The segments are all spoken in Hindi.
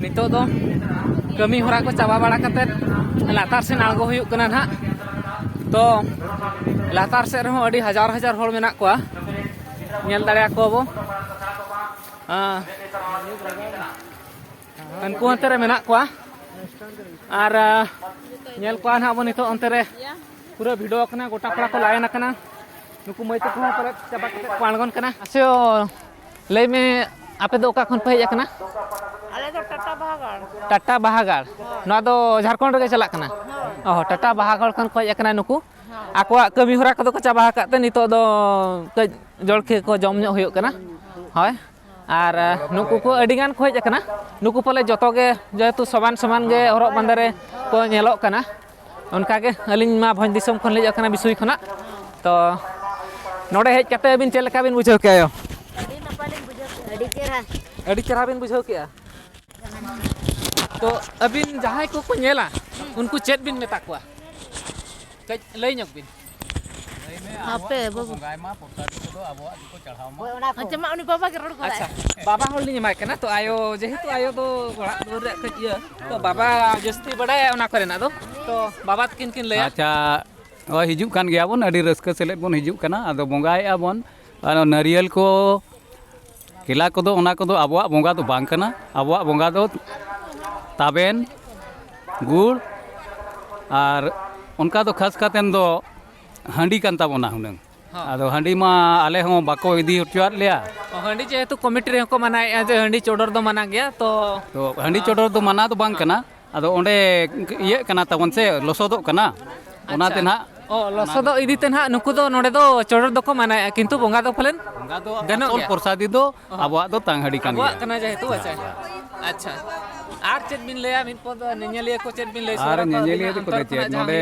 नितो दो कमी हरा को चाबा बड़ा कते लातार से आगो हुयुक कना ना तो लातार से रहो अड़ी हजार हजार होड़ मेना कोआ नेल दाड़े को बो उनको अंते रे मेना कोआ और नेल कोआ ना बो नितो अंते रे पूरा भिडियो कना गोटा पड़ा को लायन कना नुकु मई तक पर चाबा कते को आणगोन कना आसो लय में आपे दो का खन पे हेज कना अले तो टाटा बाहागाड़ ना दो झारखंड रे चला कना टाटा बाहागाड़ खन को हेज कना नुकु आकोआ कमी हरा को चाबा काते नितो दो जलखे को जम ᱧᱚᱜ हुयुक कना होय और नुकु को अडी गान को हेज कना नुकु पले जतो गे जेतु समान समान गे हरक बांदे रे को नेलोक कना उनका गे अलिन मा भंज दिसम खन लेज कना बिसुई खना तो नोडे हेज काते अबिन चेल लेका बिन बुझाव के आयो अडी नपालिन बुझाव अडी चेहरा बिन बुझाव के तो अबिन जहां को नेला उनको चेत बिन मेता कोआ कज लई ᱧᱚᱜ बिन आपे बाबू गाय मा पोटाटी को आबो को चढ़ाव मा अच्छा मा उनी बाबा के रोड को अच्छा बाबा होल नि माय कना तो आयो जेहेतु आयो तो गोड़ा दूर रे कज तो बाबा जस्ती बड़ाय ओना करे ना तो बाबा किन किन लया अच्छा हिजुक कान गया बोन अडी रस्क सेलेट बोन हिजुक कना आदो बोंगाएआ बोन नारियल को केला को दो ओना को दो आबोआ बोंगा तो बांग कना आबोआ बोंगा दो ताबेन गुड़ और उनका तो खास कातेन दो हांडी कान ताबोना हुनंग आदो हांडी मा आले हो बाको इदी उठवात लिया हांडी जेहेतु कमिटी रे को मनाए जे हांडी चोडर दो मना गया तो हांडी चोडर दो मना तो बांग कना आदो ओंडे इये कना ताबोन से लोसोदो कना ओनाते ना लसोदो इदी ते ना नुकु दो नोडे दो चोडर दो को मनाए किंतु बोंगा दो फलेन बोंगा दो गनो प्रसादी दो आबोआ दो तांग हांडी कान गया कना जेहेतु अच्छा आर चेत बिन लया मिन पद नेनेलिया को चेत बिन लय आर नेनेलिया को चेत नोडे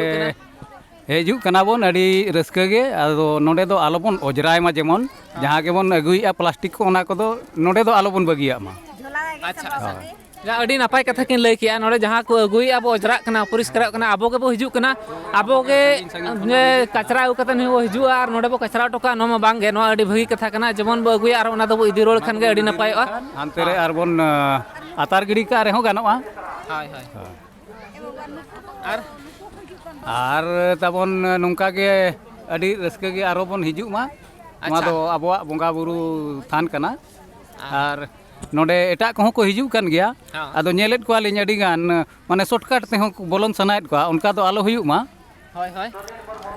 हेजू कना बोन अडी रस्का गे आदो नोडे दो आलोबन ओजराय मा जेमन जहां के बोन अगुइया प्लास्टिक को ओना को दो नोडे दो आलोबन बगिया मा अच्छा जा अडी नापाय कथा किन लय किया नोडे जहां को अगुइया बो ओजरा कना परिष्कार कना आबो के बो हिजू कना आबो के कचरा उ कतन हो हिजू आर नोडे बो कचरा टोका नो मा बांग गे नो अडी भगी कथा कना जेमन बो अगुइया आर ओना दो बो इदी रोड खान गे अडी नापायआ हानते रे आर बोन आतार गिडी का रे हो गानोआ हाय हाय आर ताबोन नोंका के अडी रस्के गे आरो बोन हिजू मा मा दो आबोआ बोंगा बुरु थान कना आर नोडे एटा को को हिजू कान गया आदो नेलेट को आलिन अडी गान माने शॉर्टकट ते हो बोलन सनायत को उनका तो आलो हुयु मा होय होय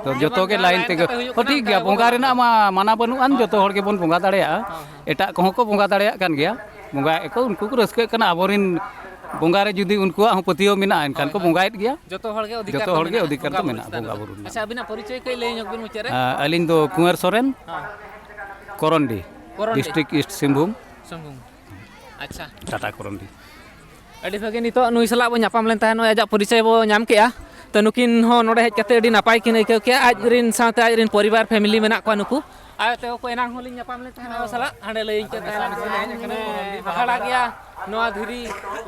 तो जतो के लाइन ते ठीक गया बोंगा रेना मा माना बनु अन जतो हर के बोन बोंगा दाड़ेया एटा को बोंगा दाड़ेया कान गया बोंगा को उनको को रस्के कना आबोरिन बोंगा रे जुदी उनको हो पतियो मिना एनकान को बोंगायत गया जतो हर के अधिकार तो मिना बोंगा बुरु अच्छा अबिना परिचय कई लय ᱧᱚᱜ बिन मुचरे अलिन दो कुंवर सोरेन कोरंडी डिस्ट्रिक्ट ईस्ट सिंहभूम अच्छा टाटा कोरंडी अडी भगे नितो नुई सला बो ᱧᱟᱯᱟᱢ len tahen aja परिचय बो ᱧᱟᱢ केआ तो नुकिन हो नोडे हेज कते अडी नापाय किन आइकौ केआ आज रिन साथे आज रिन परिवार फैमिली मेना को नुकु आय ते को एनांग होलिन ᱧᱟᱯᱟᱢ len tahen आयो सला हांडे लय के ताहेन हाड़ा गया नोआ धीरी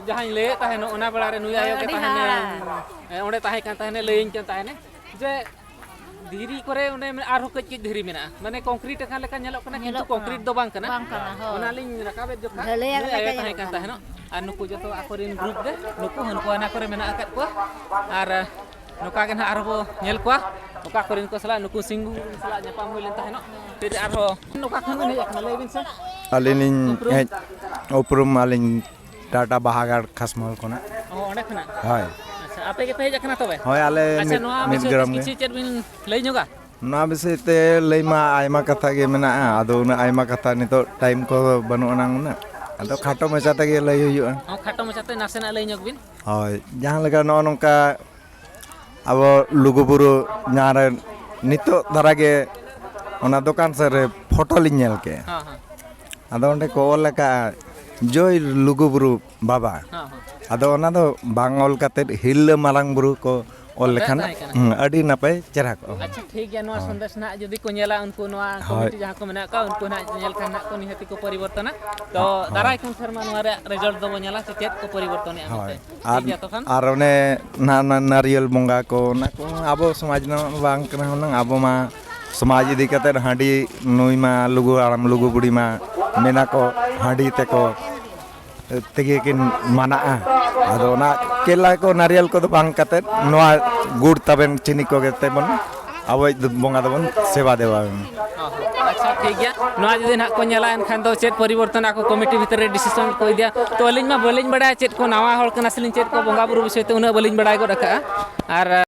जहां ले ताहेन ओना बेड़ा रे नुई आयो के ताहेन ओंडे ताहे kan ताहेन लय के ताहेन जे धीरी करे ओंडे आर हो कच धीरी मेना माने कंक्रीट का लेका नेलो कना किंतु कंक्रीट दो बांग कना ओना लिन रकाबे जोखा आयो ताहे kan ताहेन आर नुकु जतो आकोरिन ग्रुप दे नुकु हनको अना करे मेना आकात को आर नुका के ना आरो नेल को ओका कोरिन को सला नुकु सिंगु सला ᱧᱟᱯᱟᱢ हुई len ताहेन फिर आरो नुका खन ने एकना लय बिन से अलिन हेज उपरुम अलिन टाटा बाहागाड़ खासमल कोना ओंडे खना हाय अच्छा आपे के पेज एकना तबे हाय आले अच्छा नोआ मिद ग्राम किछि चेत बिन लय ᱧᱚᱜᱟ ना विषय ते लैमा आयमा कथा गे मेना आदो उना आयमा कथा नितो टाइम को बनु अनांग ना आदो खाटो मचा तगे लय हुयुआ खाटो मचाते नासेना लय ᱧᱚᱜ बिन हाय जहां लगा नो नोंका अब लुगुबुरु नारे नितो दरागे ओना दुकान से रे फोटो लिन नेल के हां हां आदो ओंडे को लका जय लुगुबुरु बाबा हां हां आदो ओना दो बांगल काते हिल मालांग बुरु को ओल लेखान अडी नापे चेहरा को अच्छा ठीक गया नोआ संदेश ना जदी को नेला उनको नोआ कमिटी जहां को मेना का उनको ना नेल खान ना को निहति को परिवर्तन तो दाराय खन शर्मा नोआ रे रिजल्ट दो नेला से चेत को परिवर्तन या ठीक तो खान आर ओने ना नारियल बोंगा को ना को आबो समाज ना बांग कना होना आबो मा समाज इदी कते हांडी नुई मा लुगु आराम लुगु बुड़ी मा मेना को हांडी ते को तेगे किन मानाआ आदो ना केला को नारियल को बांग कते नोआ गुड़ तबेन चीनी को गेते बन अब बोंगा दबन सेवा देवा अच्छा ठीक गया नोआ जदि ना को नेला एनखान दो चेत परिवर्तन आको कमिटी भीतर रे डिसीजन को दिया तो अलिन मा बलिन बड़ा चेत को नवा हल कना सलिन चेत को बोंगा बुरु विषय ते उना बलिन बड़ा गो रखा आर